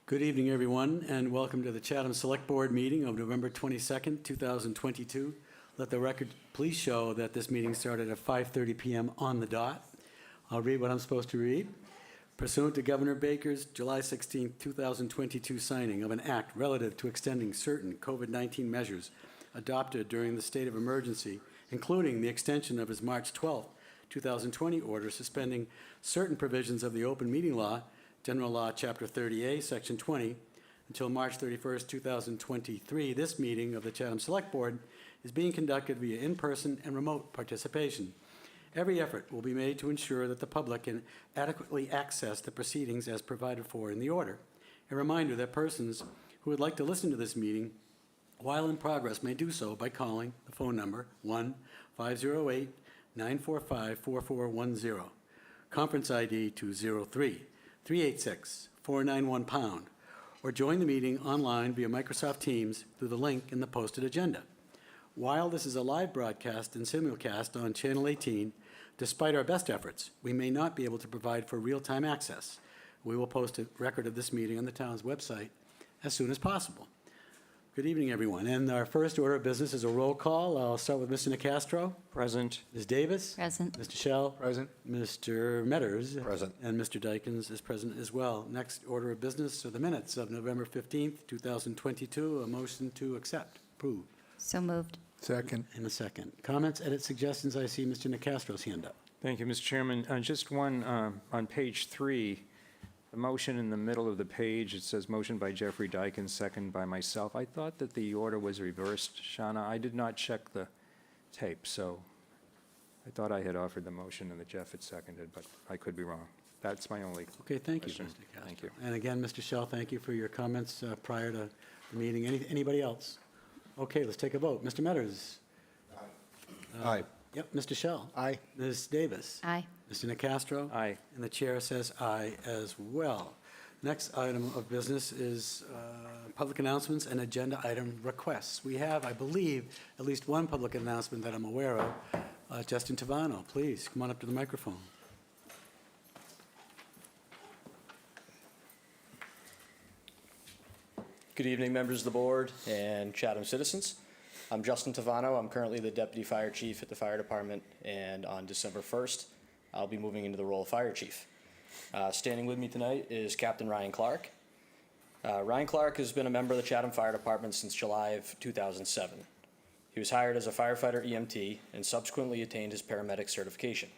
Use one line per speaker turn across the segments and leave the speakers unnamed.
Good evening, everyone, and welcome to the Chatham Select Board meeting of November 22nd, 2022. Let the record please show that this meeting started at 5:30 p.m. on the dot. I'll read what I'm supposed to read. Pursuant to Governor Baker's July 16, 2022 signing of an act relative to extending certain COVID-19 measures adopted during the state of emergency, including the extension of his March 12, 2020 order suspending certain provisions of the open meeting law, General Law, Chapter 30A, Section 20, until March 31st, 2023, this meeting of the Chatham Select Board is being conducted via in-person and remote participation. Every effort will be made to ensure that the public can adequately access the proceedings as provided for in the order. A reminder that persons who would like to listen to this meeting while in progress may do so by calling the phone number 1-508-945-4410, conference ID 203-386-491#, or join the meeting online via Microsoft Teams through the link in the posted agenda. While this is a live broadcast and simulcast on Channel 18, despite our best efforts, we may not be able to provide for real-time access. We will post a record of this meeting on the town's website as soon as possible. Good evening, everyone. And our first order of business is a roll call. I'll start with Mr. Nicastro.
Present.
Ms. Davis.
Present.
Mr. Shell.
Present.
Mr. Metters.
Present.
And Mr. Dykens is present as well. Next order of business are the minutes of November 15th, 2022. A motion to accept. Approve.
So moved.
Second.
In a second. Comments, edits, suggestions? I see Mr. Nicastro's hand up.
Thank you, Mr. Chairman. Just one on page 3, the motion in the middle of the page, it says motion by Jeffrey Dykens, second by myself. I thought that the order was reversed, Shauna. I did not check the tape, so I thought I had offered the motion and that Jeff had seconded, but I could be wrong. That's my only
Okay, thank you,
question.
Mr. Nicastro.
Thank you.
And again, Mr. Shell, thank you for your comments prior to the meeting. Anybody else? Okay, let's take a vote. Mr. Metters?
Aye.
Yep, Mr. Shell?
Aye.
Ms. Davis?
Aye.
Mr. Nicastro?
Aye.
And the chair says aye as well. Next item of business is public announcements and agenda item requests. We have, I believe, at least one public announcement that I'm aware of. Justin Tavano, please, come on up to the microphone.
Good evening, members of the board and Chatham citizens. I'm Justin Tavano. I'm currently the Deputy Fire Chief at the Fire Department, and on December 1st, I'll be moving into the role of Fire Chief. Standing with me tonight is Captain Ryan Clark. Ryan Clark has been a member of the Chatham Fire Department since July of 2007. He was hired as a firefighter EMT and subsequently attained his paramedic certification.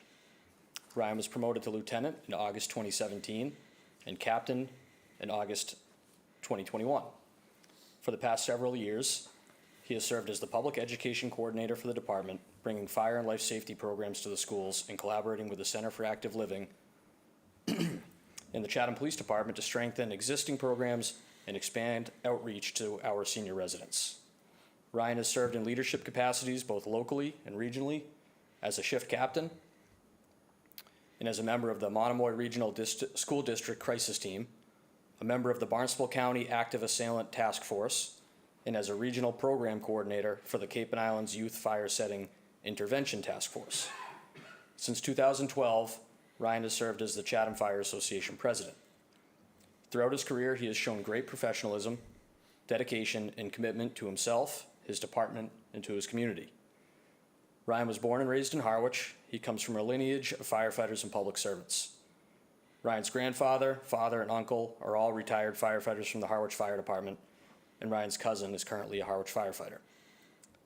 Ryan was promoted to lieutenant in August 2017 and captain in August 2021. For the past several years, he has served as the public education coordinator for the department, bringing fire and life safety programs to the schools and collaborating with the Center for Active Living in the Chatham Police Department to strengthen existing programs and expand outreach to our senior residents. Ryan has served in leadership capacities both locally and regionally as a shift captain and as a member of the Monomoy Regional School District Crisis Team, a member of the Barnstable County Active Assailant Task Force, and as a regional program coordinator for the Cape and Islands Youth Fire Setting Intervention Task Force. Since 2012, Ryan has served as the Chatham Fire Association president. Throughout his career, he has shown great professionalism, dedication, and commitment to himself, his department, and to his community. Ryan was born and raised in Harwich. He comes from a lineage of firefighters and public servants. Ryan's grandfather, father, and uncle are all retired firefighters from the Harwich Fire Department, and Ryan's cousin is currently a Harwich firefighter.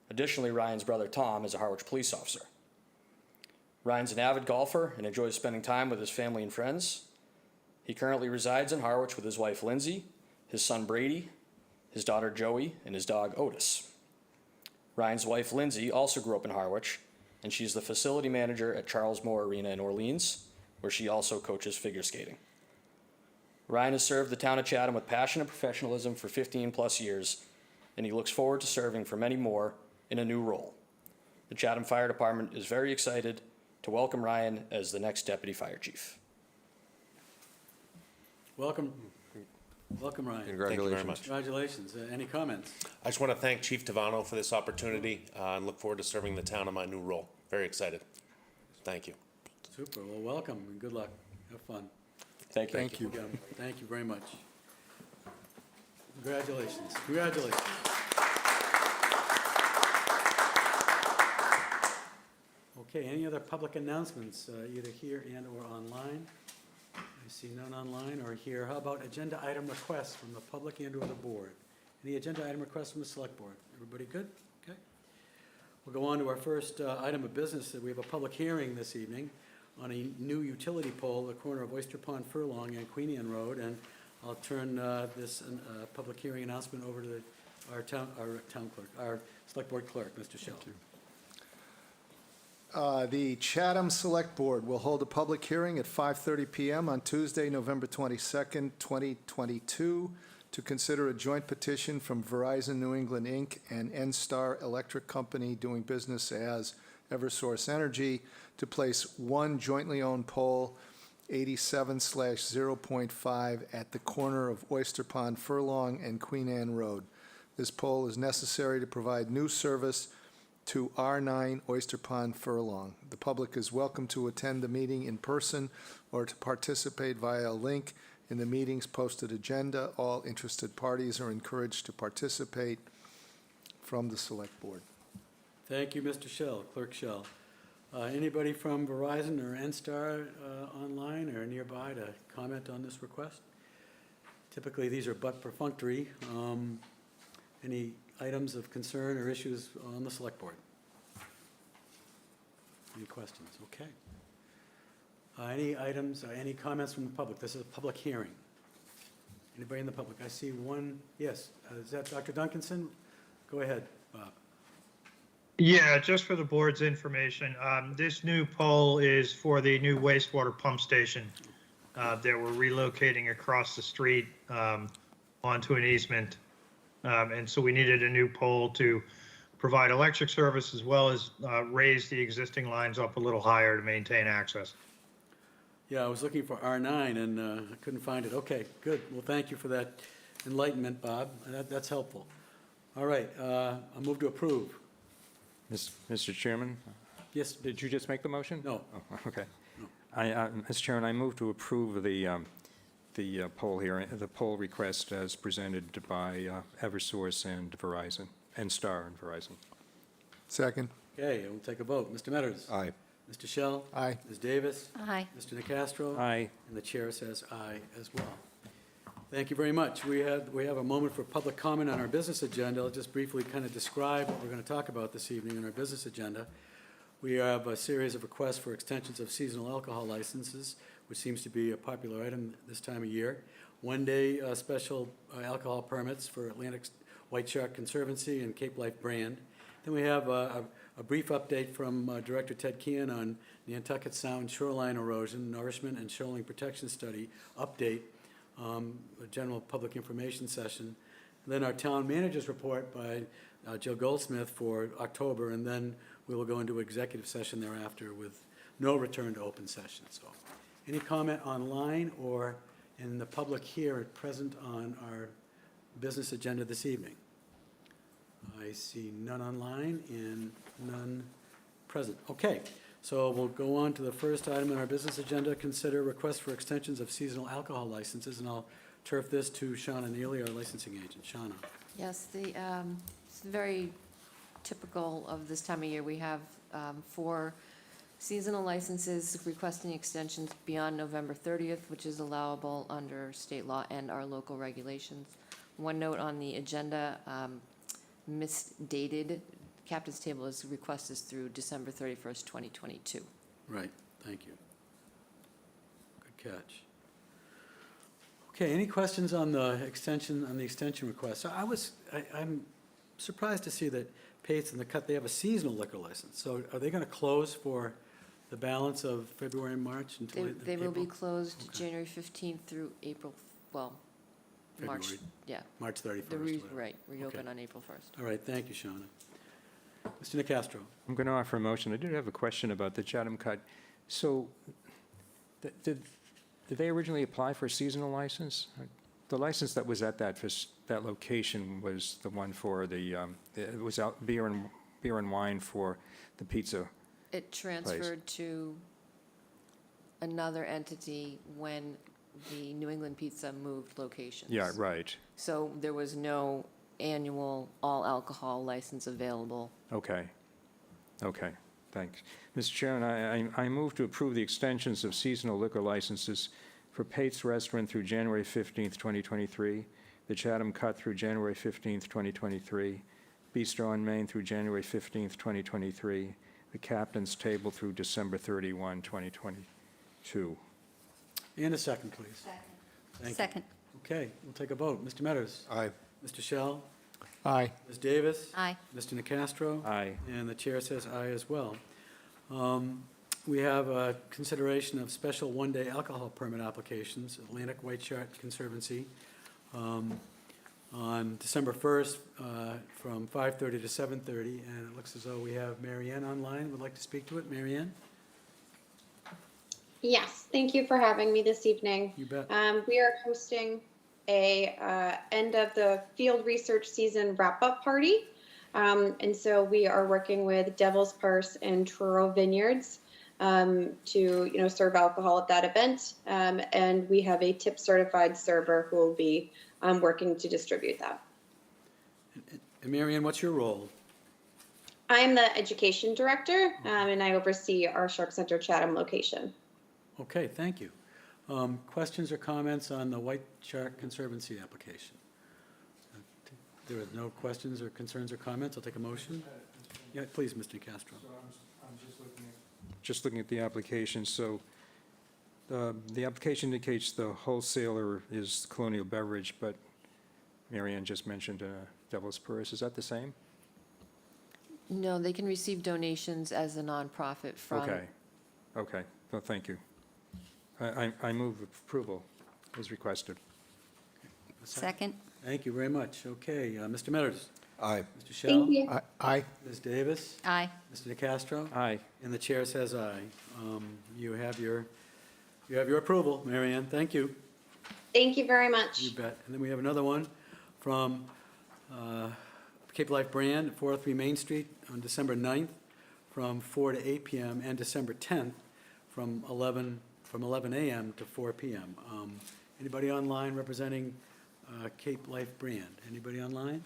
Additionally, Ryan's brother Tom is a Harwich police officer. Ryan's an avid golfer and enjoys spending time with his family and friends. He currently resides in Harwich with his wife Lindsay, his son Brady, his daughter Joey, and his dog Otis. Ryan's wife Lindsay also grew up in Harwich, and she's the facility manager at Charles Moore Arena in Orleans, where she also coaches figure skating. Ryan has served the town of Chatham with passion and professionalism for 15 plus years, and he looks forward to serving for many more in a new role. The Chatham Fire Department is very excited to welcome Ryan as the next Deputy Fire Chief.
Welcome. Welcome, Ryan.
Congratulations.
Thank you very much.
Congratulations. Any comments?
I just want to thank Chief Tavano for this opportunity and look forward to serving the town in my new role. Very excited. Thank you.
Super. Well, welcome and good luck. Have fun.
Thank you.
Thank you.
Thank you very much. Congratulations. Congratulations. Okay, any other public announcements, either here and/or online? I see none online or here. How about agenda item requests from the public and/or the board? Any agenda item requests from the select board? Everybody good? Okay. We'll go on to our first item of business. That we have a public hearing this evening on a new utility pole at the corner of Oyster Pond Furlong and Queen Anne Road. And I'll turn this public hearing announcement over to our town clerk, our select board clerk, Mr. Shell.
The Chatham Select Board will hold a public hearing at 5:30 PM on Tuesday, November 22nd, 2022, to consider a joint petition from Verizon New England, Inc. and NStar Electric Company doing business as Eversource Energy to place one jointly owned pole, 87/0.5, at the corner of Oyster Pond Furlong and Queen Anne Road. This pole is necessary to provide new service to R9 Oyster Pond Furlong. The public is welcome to attend the meeting in person or to participate via a link in the meeting's posted agenda. All interested parties are encouraged to participate from the Select Board.
Thank you, Mr. Shell, Clerk Shell. Anybody from Verizon or NStar online or nearby to comment on this request? Typically, these are but perfunctory. Any items of concern or issues on the select board? Any questions? Okay. Any items, any comments from the public? This is a public hearing. Anybody in the public? I see one, yes. Is that Dr. Duncanson? Go ahead, Bob.
Yeah, just for the board's information, this new pole is for the new wastewater pump station that we're relocating across the street onto an easement. And so we needed a new pole to provide electric service as well as raise the existing lines up a little higher to maintain access.
Yeah, I was looking for R9 and I couldn't find it. Okay, good. Well, thank you for that enlightenment, Bob. That's helpful. All right, I'll move to approve.
Mr. Chairman,
Yes?
did you just make the motion?
No.
Oh, okay.
No.
Mr. Chairman, I move to approve the poll hearing, the poll request as presented by Eversource and Verizon, NStar and Verizon.
Second.
Okay, we'll take a vote. Mr. Metters?
Aye.
Mr. Shell?
Aye.
Ms. Davis?
Aye.
Mr. Nacastro?
Aye.
And the chair says aye as well. Thank you very much. We have a moment for public comment on our business agenda. I'll just briefly kind of describe what we're going to talk about this evening in our business agenda. We have a series of requests for extensions of seasonal alcohol licenses, which seems to be a popular item this time of year. One-day special alcohol permits for Atlantic White Shark Conservancy and Cape Life Brand. Then we have a brief update from Director Ted Kean on Nantucket Sound shoreline erosion, nourishment, and shoaling protection study update, a general public information session. And then our town manager's report by Joe Goldsmith for October, and then we will go into executive session thereafter with no return to open session. So, any comment online or in the public here at present on our business agenda this evening? I see none online and none present. Okay, so we'll go on to the first item on our business agenda, consider requests for extensions of seasonal alcohol licenses, and I'll turf this to Shauna Neely, our licensing agent. Shauna.
Yes, it's very typical of this time of year. We have 4 seasonal licenses requesting extensions beyond November 30th, which is allowable under state law and our local regulations. One note on the agenda, misdated. Captain's table is request is through December 31st, 2022.
Right, thank you. Good catch. Okay, any questions on the extension request? So I'm surprised to see that Pates and the Cut, they have a seasonal liquor license. So are they going to close for the balance of February and March until
They will be
April?
closed
Okay.
January 15th through April, well, March,
February.
yeah.
March 31st.
The
whatever.
right, reopen
Okay.
on April 1st.
All right, thank you, Shauna. Mr. Nacastro.
I'm going to offer a motion. I did have a question about the Chatham Cut. So did they originally apply for a seasonal license? The license that was at that location was the one for it was out beer and wine for the pizza.
It transferred to another entity when the New England Pizza moved locations.
Yeah, right.
So there was no annual all-alcohol license available.
Okay. Okay, thanks. Mr. Chairman, I move to approve the extensions of seasonal liquor licenses for Pate's Restaurant through January 15th, 2023, the Chatham Cut through January 15th, 2023, Bistro on Main through January 15th, 2023, the Captain's Table through December 31, 2022.
And a second, please. Thank you.
Second.
Okay, we'll take a vote. Mr. Metters?
Aye.
Mr. Shell?
Aye.
Ms. Davis?
Aye.
Mr. Nacastro?
Aye.
And the chair says aye as well. We have a consideration of special one-day alcohol permit applications, Atlantic White Shark Conservancy, on December 1st, from 5:30 to 7:30, and it looks as though we have Mary Ann online, would like to speak to it. Mary Ann?
Yes, thank you for having me this evening.
You bet.
We are hosting a end of the field research season wrap-up party. And so we are working with Devil's Purse and Truro Vineyards to serve alcohol at that event. And we have a tip certified server who will be working to distribute that.
And Mary Ann, what's your role?
I am the education director, and I oversee our Shark Center Chatham location.
Okay, thank you. Questions or comments on the White Shark Conservancy application? There are no questions or concerns or comments. I'll take a motion. Yeah, please, Mr. Castro.
Just looking at the application, so the application indicates the wholesaler is Colonial Beverage, but Mary Ann just mentioned Devil's Purse. Is that the same?
No, they can receive donations as a nonprofit from.
Okay, okay, well, thank you. I move approval as requested.
Second.
Thank you very much. Okay, Mr. Metters.
Aye.
Mr. Shell.
Thank you.
Aye.
Ms. Davis.
Aye.
Mr. Nacastro.
Aye.
And the chair says aye. You have your approval, Mary Ann. Thank you.
Thank you very much.
You bet. And then we have another one from Cape Life Brand, 403 Main Street on December 9th from 4 to 8 p.m. and December 10th from 11 a.m. to 4 p.m. Anybody online representing Cape Life Brand? Anybody online?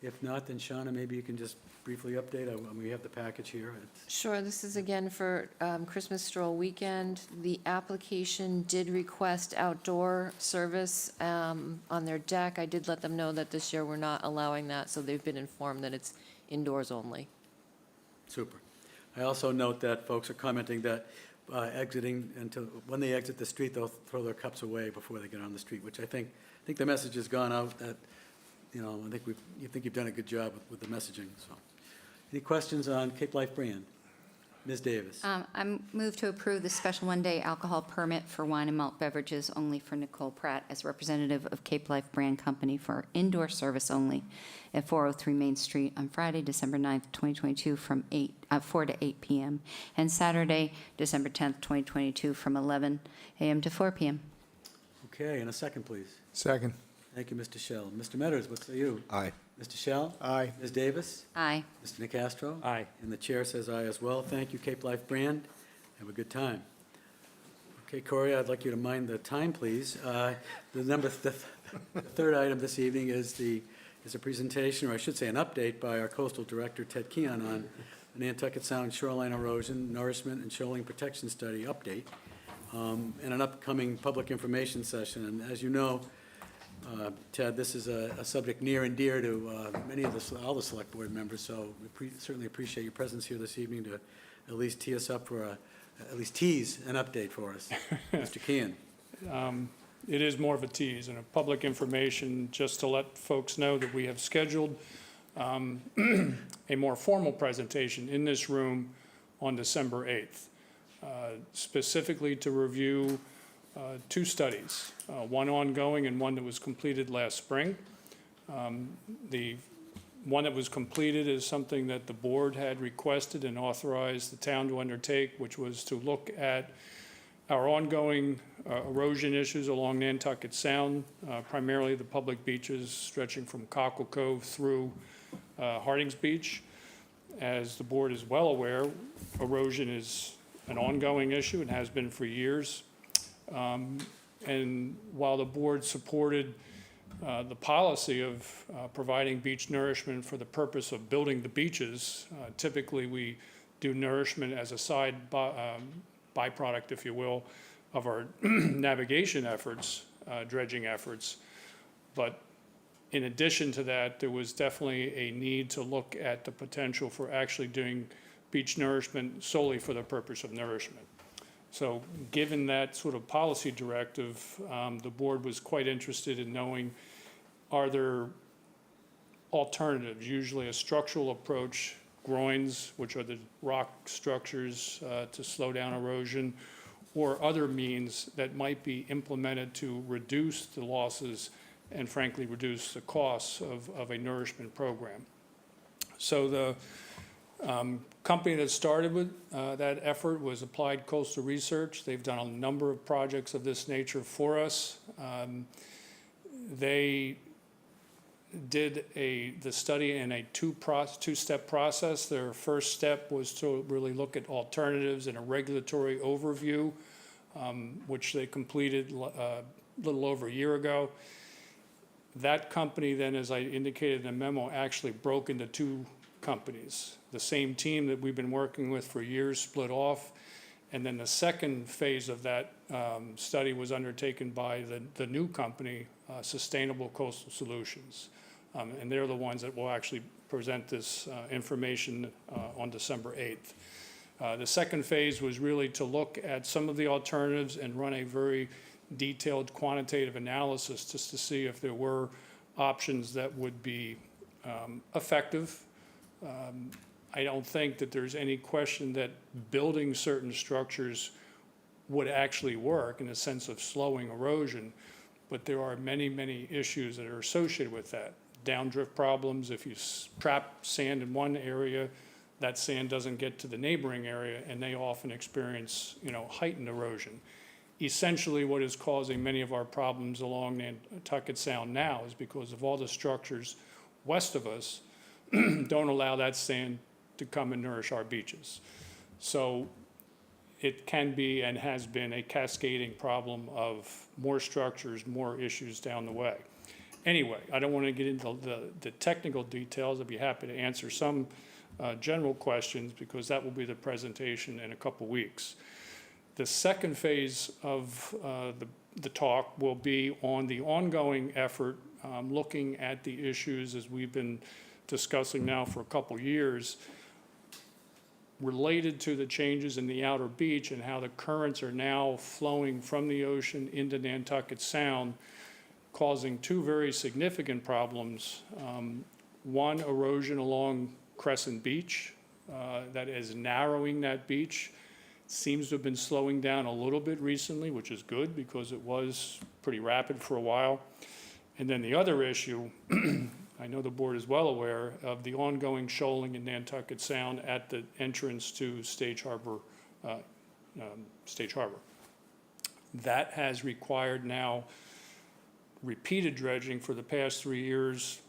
If not, then Shauna, maybe you can just briefly update. We have the package here.
Sure, this is again for Christmas stroll weekend. The application did request outdoor service on their deck. I did let them know that this year we're not allowing that, so they've been informed that it's indoors only.
Super. I also note that folks are commenting that when they exit the street, they'll throw their cups away before they get on the street, which I think the message has gone out that, I think you've done a good job with the messaging, so. Any questions on Cape Life Brand? Ms. Davis?
I move to approve the special one-day alcohol permit for wine and malt beverages only for Nicole Pratt as representative of Cape Life Brand Company for indoor service only at 403 Main Street on Friday, December 9th, 2022 from 4 to 8 p.m. and Saturday, December 10th, 2022 from 11 a.m. to 4 p.m.
Okay, and a second, please.
Second.
Thank you, Mr. Shell. Mr. Metters, what say you?
Aye.
Mr. Shell?
Aye.
Ms. Davis?
Aye.
Mr. Nacastro?
Aye.
And the chair says aye as well. Thank you, Cape Life Brand. Have a good time. Okay, Corey, I'd like you to mind the time, please. The third item this evening is a presentation, or I should say an update by our Coastal Director, Ted Keon, on the Nantucket Sound Shoreline Erosion, Nourishment, and Shoaling Protection Study update, and an upcoming public information session. And as you know, Ted, this is a subject near and dear to all the select board members, so we certainly appreciate your presence here this evening to at least tee us up for at least tease an update for us. Mr. Kean.
It is more of a tease and a public information just to let folks know that we have scheduled a more formal presentation in this room on December 8th, specifically to review two studies, one ongoing and one that was completed last spring. The one that was completed is something that the board had requested and authorized the town to undertake, which was to look at our ongoing erosion issues along Nantucket Sound, primarily the public beaches stretching from Cockle Cove through Hardings Beach. As the board is well aware, erosion is an ongoing issue and has been for years. And while the board supported the policy of providing beach nourishment for the purpose of building the beaches, typically we do nourishment as a side byproduct, if you will, of our navigation efforts, dredging efforts. But in addition to that, there was definitely a need to look at the potential for actually doing beach nourishment solely for the purpose of nourishment. So given that sort of policy directive, the board was quite interested in knowing, are there alternatives, usually a structural approach, groins, which are the rock structures to slow down erosion, or other means that might be implemented to reduce the losses and frankly reduce the costs of a nourishment program. So the company that started with that effort was Applied Coastal Research. They've done a number of projects of this nature for us. They did the study in a two-step process. Their first step was to really look at alternatives and a regulatory overview, which they completed a little over a year ago. That company then, as I indicated in the memo, actually broke into two companies. The same team that we've been working with for years split off, and then the second phase of that study was undertaken by the new company, Sustainable Coastal Solutions. And they're the ones that will actually present this information on December 8th. The second phase was really to look at some of the alternatives and run a very detailed quantitative analysis just to see if there were options that would be effective. I don't think that there's any question that building certain structures would actually work in the sense of slowing erosion, but there are many, many issues that are associated with that. Downdrift problems, if you trap sand in one area, that sand doesn't get to the neighboring area, and they often experience, heightened erosion. Essentially, what is causing many of our problems along Nantucket Sound now is because of all the structures west of us don't allow that sand to come and nourish our beaches. So it can be and has been a cascading problem of more structures, more issues down the way. Anyway, I don't want to get into the technical details. I'd be happy to answer some general questions because that will be the presentation in a couple weeks. The second phase of the talk will be on the ongoing effort, looking at the issues as we've been discussing now for a couple years, related to the changes in the outer beach and how the currents are now flowing from the ocean into Nantucket Sound, causing two very significant problems. One, erosion along Crescent Beach, that is narrowing that beach. Seems to have been slowing down a little bit recently, which is good because it was pretty rapid for a while. And then the other issue, I know the board is well aware of the ongoing shoaling in Nantucket Sound at the entrance to Stage Harbor. That has required now repeated dredging for the past 3 years,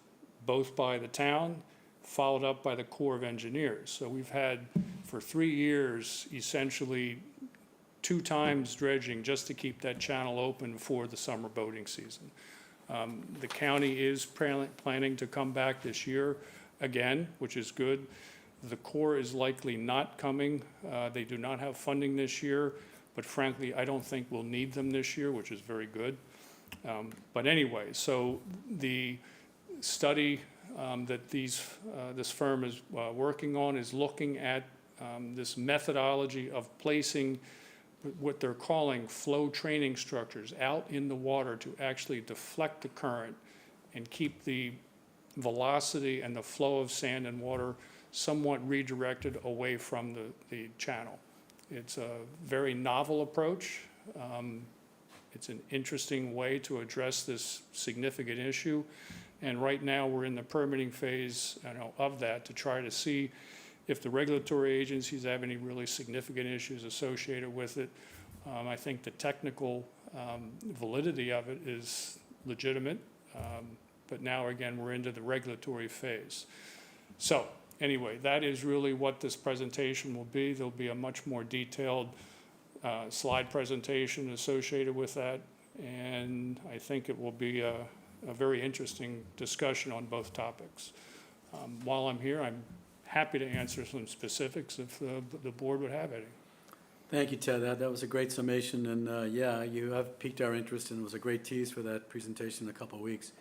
both by the town, followed up by the Corps of Engineers. So we've had, for 3 years, essentially 2 times dredging just to keep that channel open for the summer boating season. The county is planning to come back this year again, which is good. The Corps is likely not coming. They do not have funding this year, but frankly, I don't think we'll need them this year, which is very good. But anyway, so the study that this firm is working on is looking at this methodology of placing what they're calling flow training structures out in the water to actually deflect the current and keep the velocity and the flow of sand and water somewhat redirected away from the channel. It's a very novel approach. It's an interesting way to address this significant issue. And right now we're in the permitting phase of that to try to see if the regulatory agencies have any really significant issues associated with it. I think the technical validity of it is legitimate, but now again we're into the regulatory phase. So anyway, that is really what this presentation will be. There'll be a much more detailed slide presentation associated with that, and I think it will be a very interesting discussion on both topics. While I'm here, I'm happy to answer some specifics if the board would have any.
Thank you, Ted. That was a great summation, and yeah, you have piqued our interest, and it was a great tease for that presentation in a couple of weeks.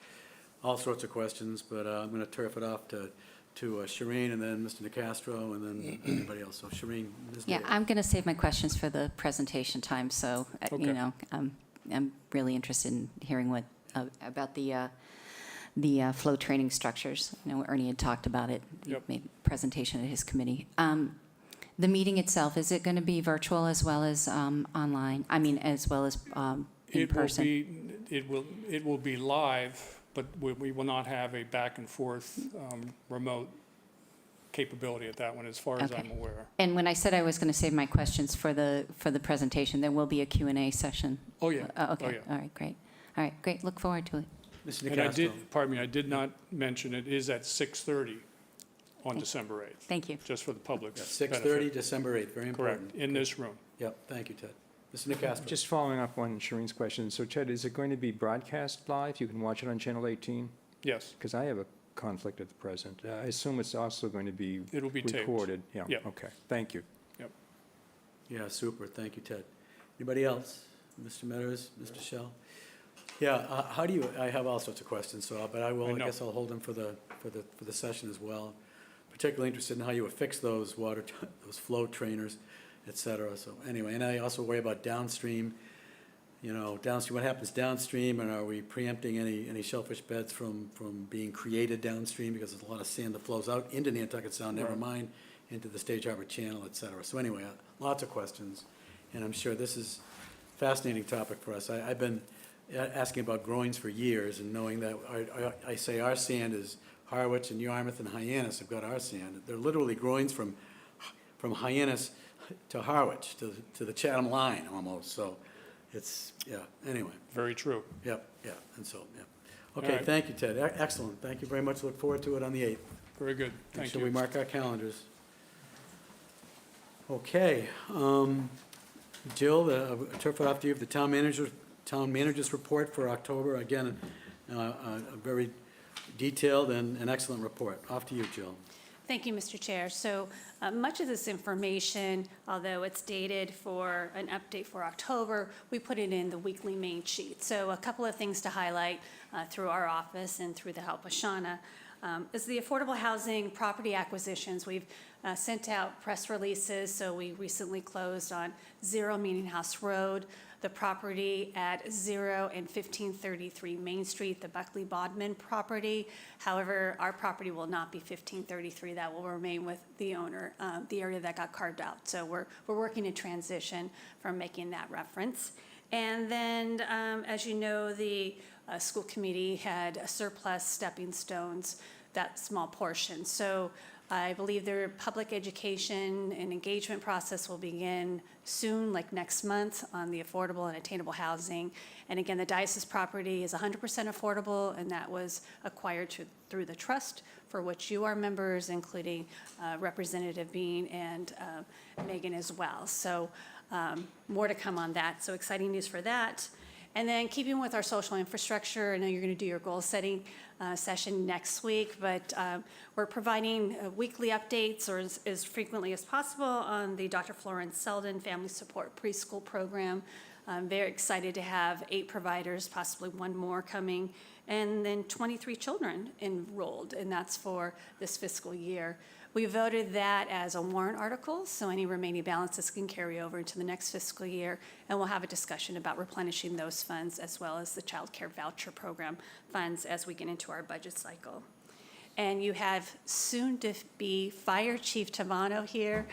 All sorts of questions, but I'm going to turf it off to Shireen, and then Mr. Nacastro, and then anybody else. So Shireen, Ms.
Yeah,
Daly.
I'm going to save my questions for the presentation time, so,
Okay.
you know, I'm really interested in hearing what, about the flow training structures. You know, Ernie had talked about it, he
Yep.
made a presentation at his committee. The meeting itself, is it going to be virtual as well as online? I mean, as well as in person?
It will be live, but we will not have a back and forth remote capability at that one, as far as
Okay.
I'm aware.
And when I said I was going to save my questions for the presentation, there will be a Q&A session?
Oh, yeah.
Okay,
Oh, yeah.
all right, great. All right, great, look forward to it.
Mr.
And I
Nacastro.
did, pardon me, I did not mention it is at 6:30 on December 8th,
Thank you.
just for the public's
6:30,
benefit.
December 8th, very important.
Correct, in this room.
Yep, thank you, Ted. Mr. Nacastro.
Just following up on Shireen's question, so Ted, is it going to be broadcast live? You can watch it on Channel 18?
Yes,
Because I have a conflict at the present. I assume it's also going to be
it'll be taped.
recorded. Yeah,
Yeah.
okay, thank you.
Yeah, super, thank you, Ted. Anybody else? Mr. Meadows, Mr. Shell? Yeah, how do you, I have all sorts of questions, so, but I
I know.
guess I'll hold them for the session as well. Particularly interested in how you affix those those flow trainers, et cetera, so anyway, and I also worry about downstream, what happens downstream, and are we preempting any shellfish beds from being created downstream, because there's a lot of sand that flows out into Nantucket Sound, never
Right.
mind into the Stage Harbor Channel, et cetera. So anyway, lots of questions, and I'm sure this is a fascinating topic for us. I've been asking about groins for years, and knowing that I say our sand is Harwich and Yarmouth and Hyannis have got our sand. They're literally groins from Hyannis to Harwich, to the Chatham line almost, so it's, yeah, anyway.
Very true.
Yep, yeah, and so, yeah.
All
Okay,
right.
thank you, Ted. Excellent. Thank you very much. Look forward to it on the 8th.
Very good.
Make
Thank
sure we
you.
mark our calendars. Okay, Jill, turf it off to you for the town manager's report for October. Again, a very detailed and excellent report. Off to you, Jill.
Thank you, Mr. Chair. So much of this information, although it's dated for an update for October, we put it in the weekly main sheet. So a couple of things to highlight through our office and through the help of Shauna is the affordable housing property acquisitions. We've sent out press releases, so we recently closed on 0 Meeting House Road, the property at 0 and 1533 Main Street, the Buckley Bodman property. However, our property will not be 1533. That will remain with the owner, the area that got carved out. So we're working to transition from making that reference. And then, as you know, the school committee had a surplus stepping stones, that small portion. So I believe their public education and engagement process will begin soon, like next month, on the affordable and attainable housing. And again, the diocese property is 100% affordable, and that was acquired through the trust, for which you are members, including Representative Bean and Megan as well. So more to come on that. So exciting news for that. And then keeping with our social infrastructure, I know you're going to do your goal setting session next week, but we're providing weekly updates, or as frequently as possible, on the Dr. Florence Selden Family Support Preschool Program. I'm very excited to have 8 providers, possibly 1 more coming, and then 23 children enrolled, and that's for this fiscal year. We voted that as a warrant article, so any remaining balances can carry over into the next fiscal year, and we'll have a discussion about replenishing those funds as well as the child care voucher program funds as we get into our budget cycle. And you have soon-to-be Fire Chief Tavano here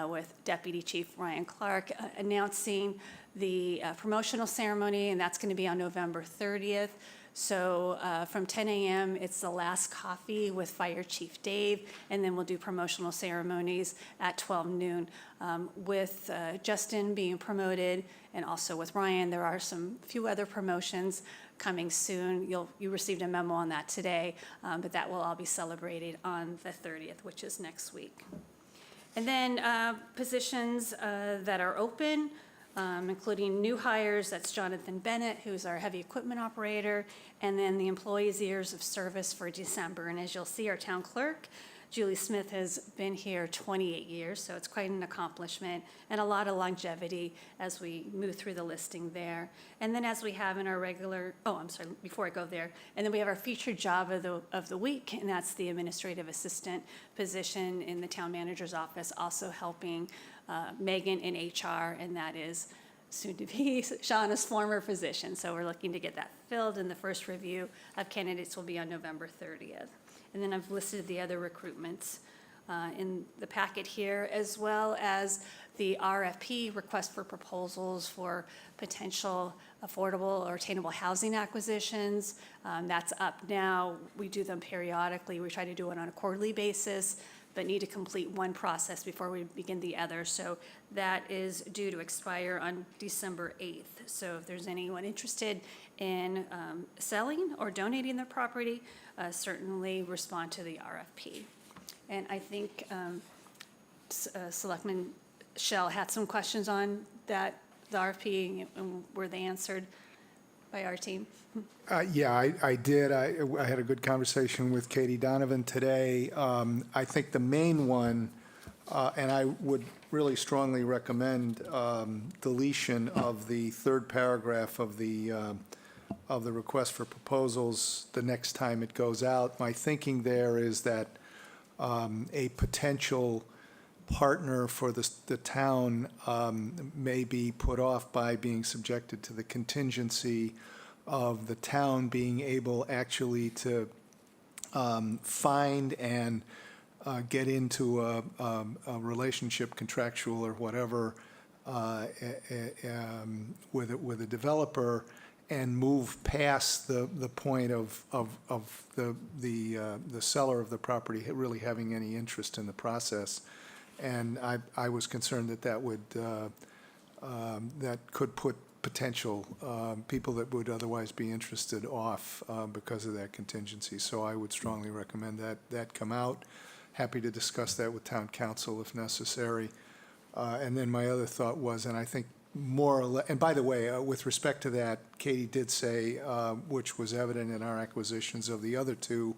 with Deputy Chief Ryan Clark announcing the promotional ceremony, and that's going to be on November 30th. So from 10 a.m., it's the last coffee with Fire Chief Dave, and then we'll do promotional ceremonies at 12 noon. With Justin being promoted, and also with Ryan, there are some few other promotions coming soon. You received a memo on that today, but that will all be celebrated on the 30th, which is next week. And then positions that are open. including new hires. That's Jonathan Bennett, who's our heavy equipment operator, and then the employees' years of service for December. And as you'll see, our town clerk, Julie Smith, has been here 28 years, so it's quite an accomplishment and a lot of longevity as we move through the listing there. And then as we have in our regular, before I go there, and then we have our featured job of the week, and that's the administrative assistant position in the town manager's office, also helping Megan in HR, and that is soon to be Shauna's former position. So we're looking to get that filled, and the first review of candidates will be on November 30th. And then I've listed the other recruitments in the packet here, as well as the RFP, request for proposals for potential affordable or attainable housing acquisitions. That's up now. We do them periodically. We try to do it on a quarterly basis, but need to complete one process before we begin the other. So that is due to expire on December 8th. So if there's anyone interested in selling or donating their property, certainly respond to the RFP. And I think Selectman Shell had some questions on that, the RFP, and were they answered by our team?
Yeah, I did. I had a good conversation with Katie Donovan today. I think the main one, and I would really strongly recommend deletion of the third paragraph of the request for proposals the next time it goes out. My thinking there is that a potential partner for the town may be put off by being subjected to the contingency of the town being able actually to find and get into a relationship, contractual or whatever, with a developer and move past the point of the seller of the property really having any interest in the process. And I was concerned that could put potential people that would otherwise be interested off because of that contingency. So I would strongly recommend that come out. Happy to discuss that with town council if necessary. And then my other thought was, and I think more or less, and by the way, with respect to that, Katie did say, which was evident in our acquisitions of the other two,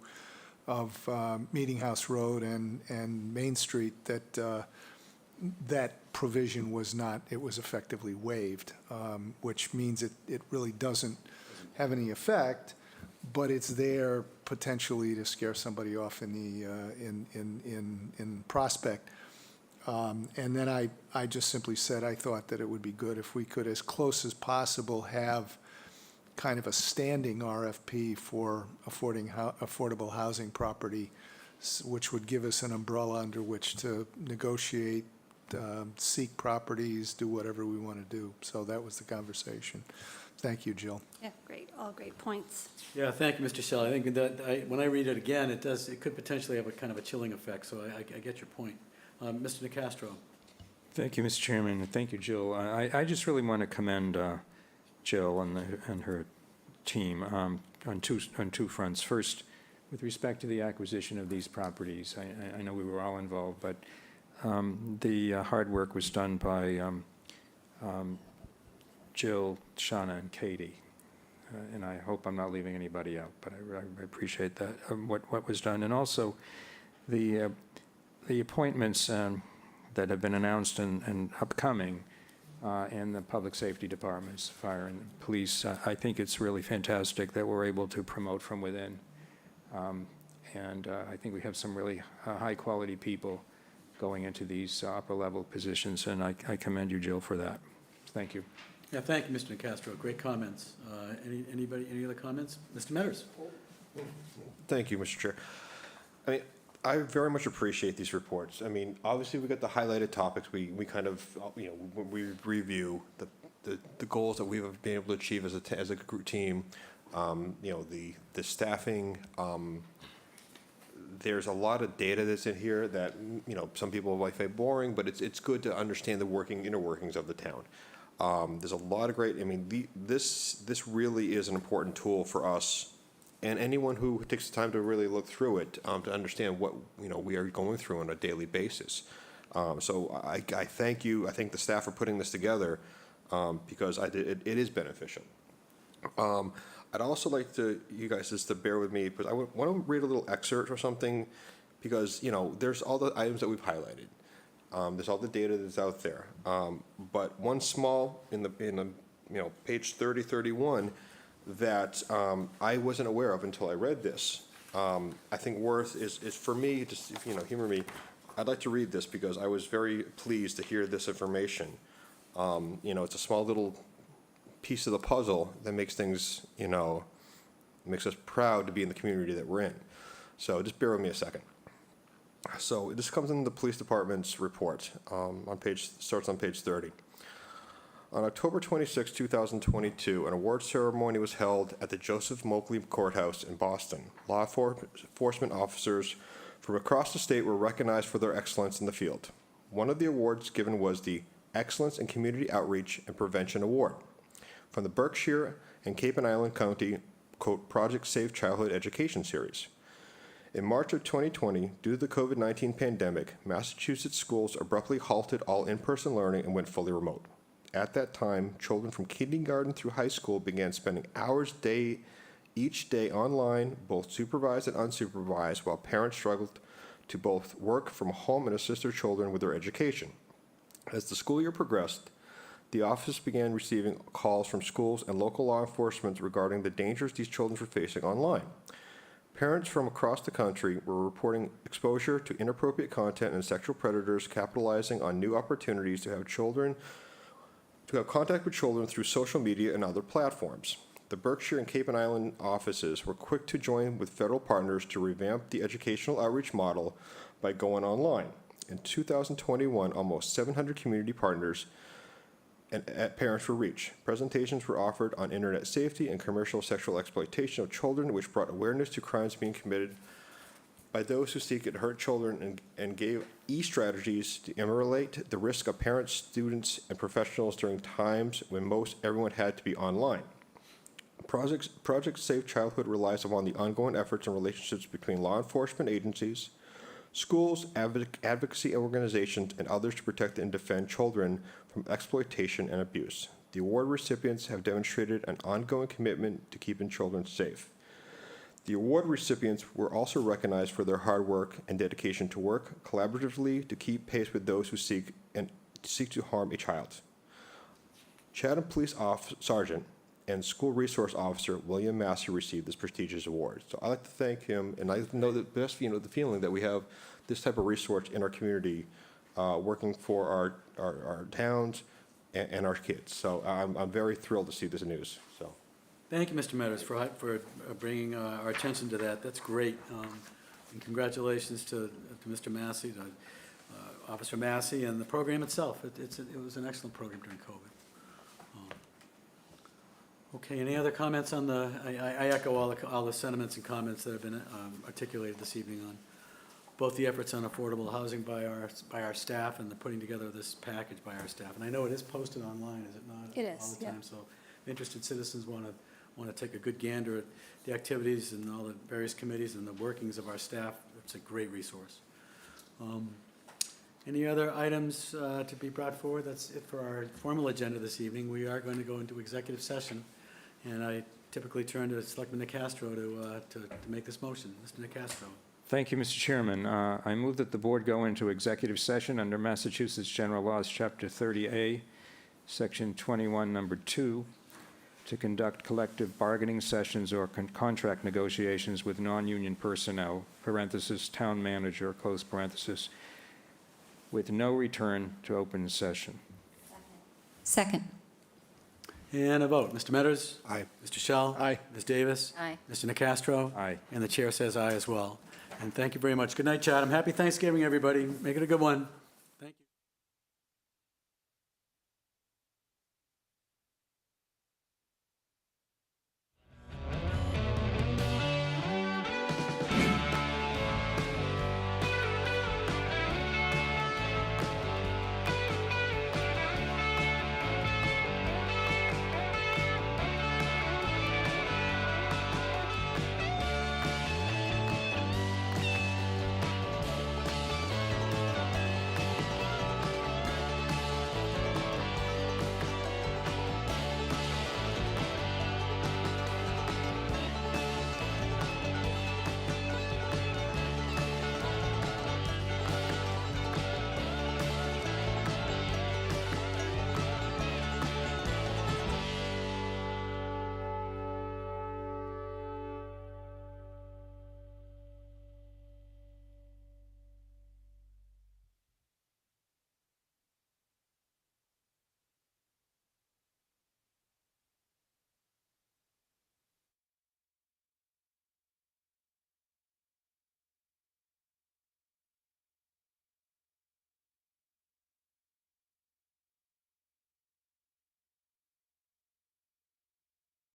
of Meeting House Road and Main Street, that that provision was not, it was effectively waived, which means it really doesn't have any effect, but it's there potentially to scare somebody off in prospect. And then I just simply said I thought that it would be good if we could, as close as possible, have kind of a standing RFP for affordable housing property, which would give us an umbrella under which to negotiate, seek properties, do whatever we want to do. So that was the conversation. Thank you, Jill.
Yeah, great, all great points.
Yeah, thank you, Mr. Shelley. I think that when I read it again, it could potentially have a kind of a chilling effect, so I get your point. Mr. Nicastro.
Thank you, Mr. Chairman, and thank you, Jill. I just really want to commend Jill and her team on two fronts. First, with respect to the acquisition of these properties, I know we were all involved, but the hard work was done by Jill, Shauna, and Katie. And I hope I'm not leaving anybody out, but I appreciate that, what was done. And also, the appointments that have been announced and upcoming in the public safety departments, fire and police, I think it's really fantastic that we're able to promote from within. And I think we have some really high-quality people going into these upper-level positions, and I commend you, Jill, for that. Thank you.
Yeah, thank you, Mr. Nicastro. Great comments. Any other comments? Mr. Metters.
Thank you, Mr. Chair. I mean, I very much appreciate these reports. I mean, obviously, we got the highlighted topics. We kind of, we review the goals that we've been able to achieve as a group team. The staffing. There's a lot of data that's in here that some people might find boring, but it's good to understand the inner workings of the town. There's a lot of great. I mean, this really is an important tool for us. And anyone who takes the time to really look through it to understand what we are going through on a daily basis. So I thank you. I thank the staff for putting this together. because it is beneficial. I'd also like you guys just to bear with me, because I want to read a little excerpt or something, because, there's all the items that we've highlighted. There's all the data that's out there. But one small, in the page 30, 31, that I wasn't aware of until I read this. I think worth is for me, just, humor me, I'd like to read this because I was very pleased to hear this information. It's a small little piece of the puzzle that makes things, makes us proud to be in the community that we're in. So just bear with me a second. So this comes in the police department's report, starts on page 30. On October 26, 2022, an award ceremony was held at the Joseph Moakley Courthouse in Boston. Law enforcement officers from across the state were recognized for their excellence in the field. One of the awards given was the Excellence in Community Outreach and Prevention Award from the Berkshire and Cape and Island County, quote, Project Safe Childhood Education Series. In March of 2020, due to the COVID-19 pandemic, Massachusetts schools abruptly halted all in-person learning and went fully remote. At that time, children from kindergarten through high school began spending hours each day online, both supervised and unsupervised, while parents struggled to both work from home and assist their children with their education. As the school year progressed, the office began receiving calls from schools and local law enforcement regarding the dangers these children were facing online. Parents from across the country were reporting exposure to inappropriate content and sexual predators, capitalizing on new opportunities to have contact with children through social media and other platforms. The Berkshire and Cape and Island offices were quick to join with federal partners to revamp the educational outreach model by going online. In 2021, almost 700 community partners and parents were reached. Presentations were offered on internet safety and commercial sexual exploitation of children, which brought awareness to crimes being committed by those who seek to hurt children and gave strategies to ameliorate the risk of parents, students, and professionals during times when most everyone had to be online. Project Safe Childhood relies upon the ongoing efforts and relationships between law enforcement agencies, schools, advocacy organizations, and others to protect and defend children from exploitation and abuse. The award recipients have demonstrated an ongoing commitment to keeping children safe. The award recipients were also recognized for their hard work and dedication to work collaboratively to keep pace with those who seek to harm a child. Chatham Police Sergeant and School Resource Officer William Massey received this prestigious award. So I'd like to thank him, and I know that the feeling that we have this type of resource in our community, working for our towns and our kids. So I'm very thrilled to see this news. So.
Thank you, Mr. Meadows, for bringing our attention to that. That's great. And congratulations to Mr. Massey, to Officer Massey, and the program itself. It was an excellent program during COVID. Okay, any other comments on the, I echo all the sentiments and comments that have been articulated this evening on both the efforts on affordable housing by our staff and the putting together of this package by our staff. And I know it is posted online, is it not?
It is,
all the time.
yeah.
So interested citizens want to take a good gander at the activities and all the various committees and the workings of our staff. It's a great resource. Any other items to be brought forward? That's it for our formal agenda this evening. We are going to go into executive session. And I typically turn to Selectman Nicastro to make this motion. Mr. Nicastro.
Thank you, Mr. Chairman. I move that the board go into executive session under Massachusetts General Laws, Chapter 30A, Section 21, Number 2, to conduct collective bargaining sessions or contract negotiations with non-union personnel, parenthesis, town manager, close parenthesis, with no return to open session.
Second.
And a vote. Mr. Metters?
Aye.
Mr. Shell?
Aye.
Ms. Davis?
Aye.
Mr. Nicastro?
Aye.
And the chair says aye as well. And thank you very much. Good night, Chatham. Happy Thanksgiving, everybody. Make it a good one.